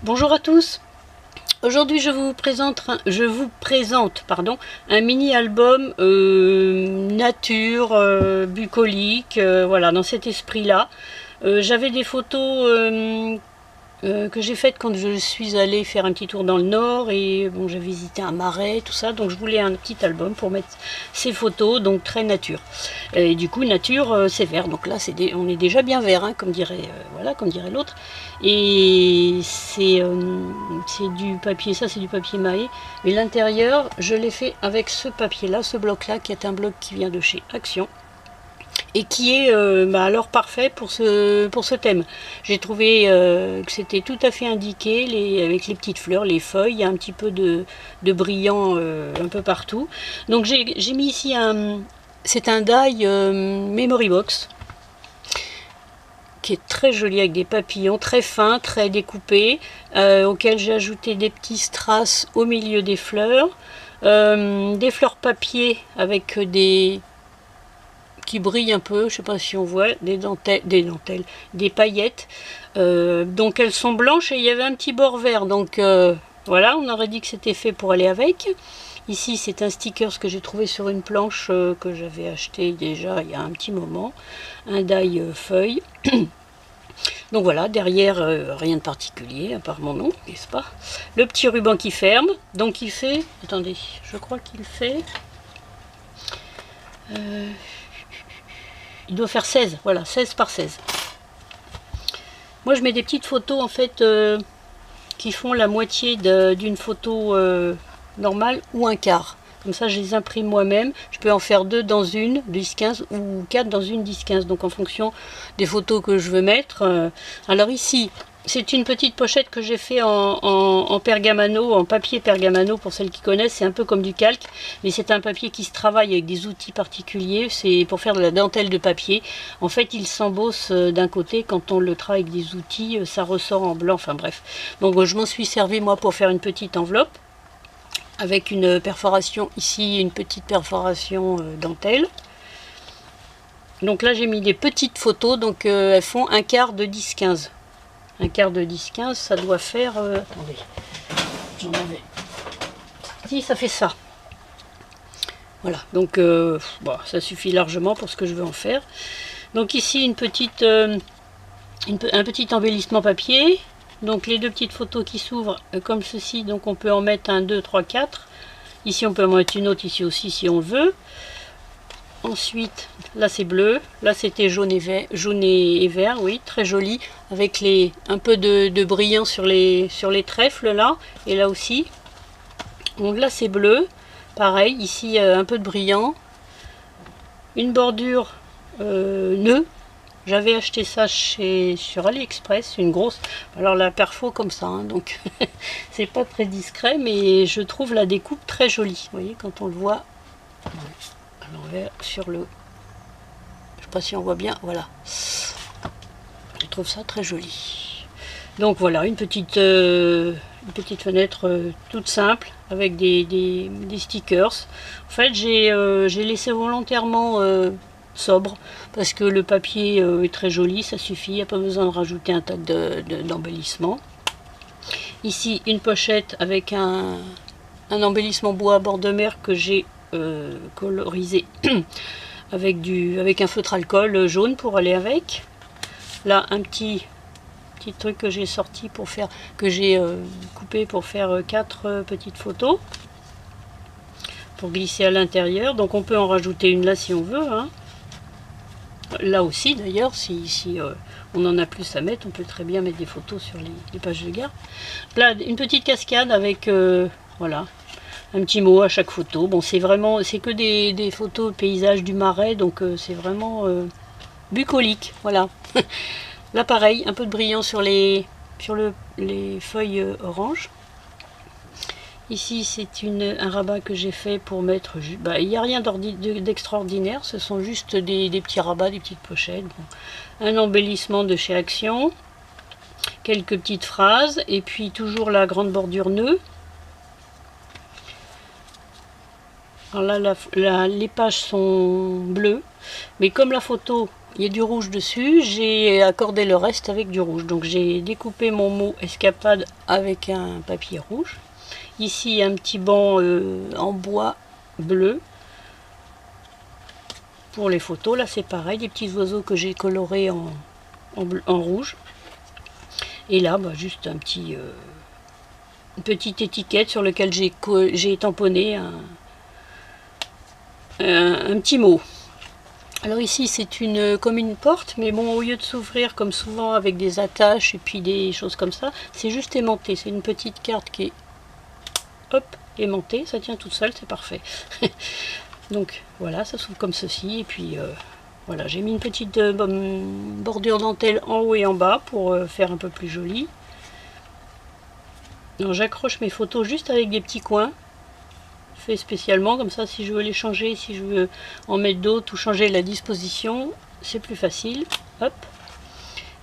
Bonjour à tous. Aujourd'hui je vous présente un mini-album nature, bucolique, voilà, dans cet esprit-là. J'avais des photos que j'ai faites quand je suis allée faire un petit tour dans le nord et bon, j'ai visité un marais, tout ça, donc je voulais un petit album pour mettre ces photos, donc très nature. Et du coup nature c'est vert, donc là on est déjà bien vert, hein, comme dirait l'autre. Et c'est du papier, ça c'est du papier maé, mais l'intérieur je l'ai fait avec ce papier là, ce bloc là qui est un bloc qui vient de chez Action et qui est alors parfait pour ce thème. J'ai trouvé que c'était tout à fait indiqué, avec les petites fleurs, les feuilles, il y a un petit peu de brillant un peu partout. Donc j'ai mis ici c'est un die Memory Box qui est très joli avec des papillons très fins, très découpés, auxquels j'ai ajouté des petits strass au milieu des fleurs papier avec qui brillent un peu, je sais pas si on voit, des paillettes. Donc elles sont blanches et il y avait un petit bord vert. Donc voilà, on aurait dit que c'était fait pour aller avec. Ici c'est un sticker que j'ai trouvé sur une planche que j'avais acheté déjà il y a un petit moment. Un die feuille. Donc voilà, derrière rien de particulier à part mon nom, n'est-ce pas? Le petit ruban qui ferme. Donc il fait, attendez, je crois qu'il fait... il doit faire 16, voilà, 16 par 16. Moi je mets des petites photos en fait qui font la moitié d'une photo normale ou un quart. Comme ça je les imprime moi-même. Je peux en faire 2 dans une 10-15 ou 4 dans une 10-15. Donc en fonction des photos que je veux mettre. Alors ici, c'est une petite pochette que j'ai fait en pergamano, en papier pergamano pour celles qui connaissent. C'est un peu comme du calque, mais c'est un papier qui se travaille avec des outils particuliers. C'est pour faire de la dentelle de papier. En fait, il s'embosse d'un côté. Quand on le travaille avec des outils, ça ressort en blanc. Enfin bref. Donc je m'en suis servi moi pour faire une petite enveloppe avec une perforation ici, une petite perforation dentelle. Donc là, j'ai mis des petites photos. Donc elles font un quart de 10-15. Un quart de 10-15, ça doit faire... attendez, j'en avais... Si, ça fait ça. Voilà, donc bon, ça suffit largement pour ce que je veux en faire. Donc ici, un petit embellissement papier. Donc les 2 petites photos qui s'ouvrent comme ceci. Donc on peut en mettre 1, 2, 3, 4. Ici, on peut en mettre une autre, ici aussi, si on veut. Ensuite, là c'est bleu, là c'était jaune et vert, oui, très joli, avec un peu de brillant sur les trèfles là, et là aussi. Donc là c'est bleu, pareil, ici un peu de brillant, une bordure nœud. J'avais acheté ça sur AliExpress, une grosse, alors la perfo comme ça, hein, donc c'est pas très discret, mais je trouve la découpe très jolie, vous voyez, quand on le voit. À l'envers sur le... Je sais pas si on voit bien, voilà. Je trouve ça très joli. Donc voilà, une petite fenêtre toute simple avec des stickers. En fait, j'ai laissé volontairement sobre parce que le papier est très joli, ça suffit, il n'y a pas besoin de rajouter un tas d'embellissement. Ici, une pochette avec un embellissement bois à bord de mer que j'ai colorisé avec un feutre alcool jaune pour aller avec. Là un petit truc que j'ai sorti pour faire, que j'ai coupé pour faire 4 petites photos pour glisser à l'intérieur. Donc on peut en rajouter une là si on veut, hein. Là aussi d'ailleurs, si on en a plus à mettre, on peut très bien mettre des photos sur les pages de garde. Là une petite cascade avec voilà, un petit mot à chaque photo. Bon, c'est que des photos paysages du marais, donc c'est vraiment bucolique, voilà. Là pareil, un peu de brillant sur les feuilles orange. Ici c'est un rabat que j'ai fait pour mettre, il n'y a rien d'extraordinaire, ce sont juste des petits rabats, des petites pochettes. Bon. Un embellissement de chez Action, quelques petites phrases, et puis toujours la grande bordure nœud. Alors là, les pages sont bleues, mais comme la photo, il y a du rouge dessus, j'ai accordé le reste avec du rouge. Donc j'ai découpé mon mot escapade avec un papier rouge. Ici, un petit banc en bois bleu. Pour les photos, là c'est pareil, des petits oiseaux que j'ai colorés en rouge. Et là, bah, juste un petit, une petite étiquette sur laquelle j'ai tamponné un petit mot. Alors ici c'est comme une porte, mais bon, au lieu de s'ouvrir comme souvent avec des attaches et puis des choses comme ça, c'est juste aimanté. C'est une petite carte qui est hop, aimantée, ça tient toute seule, c'est parfait. Donc voilà, ça s'ouvre comme ceci, et puis voilà, j'ai mis une petite bordure dentelle en haut et en bas pour faire un peu plus joli. J'accroche mes photos juste avec des petits coins, fait spécialement, comme ça si je veux les changer, si je veux en mettre d'autres ou changer la disposition, c'est plus facile. Hop.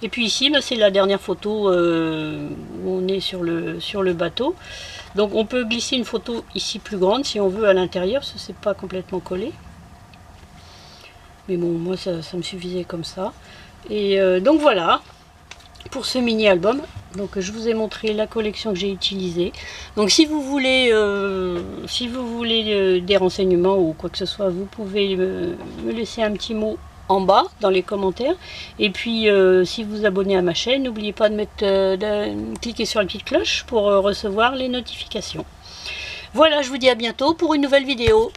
Et puis ici, bah, c'est la dernière photo où on est sur le bateau. Donc on peut glisser une photo ici plus grande si on veut à l'intérieur, parce que c'est pas complètement collé. Mais bon, moi ça me suffisait comme ça. Et donc voilà, pour ce mini album. Donc je vous ai montré la collection que j'ai utilisée. Donc si vous voulez des renseignements ou quoi que ce soit, vous pouvez me laisser un petit mot en bas dans les commentaires. Et puis si vous vous abonnez à ma chaîne, n'oubliez pas de cliquer sur la petite cloche pour recevoir les notifications. Voilà, je vous dis à bientôt pour une nouvelle vidéo.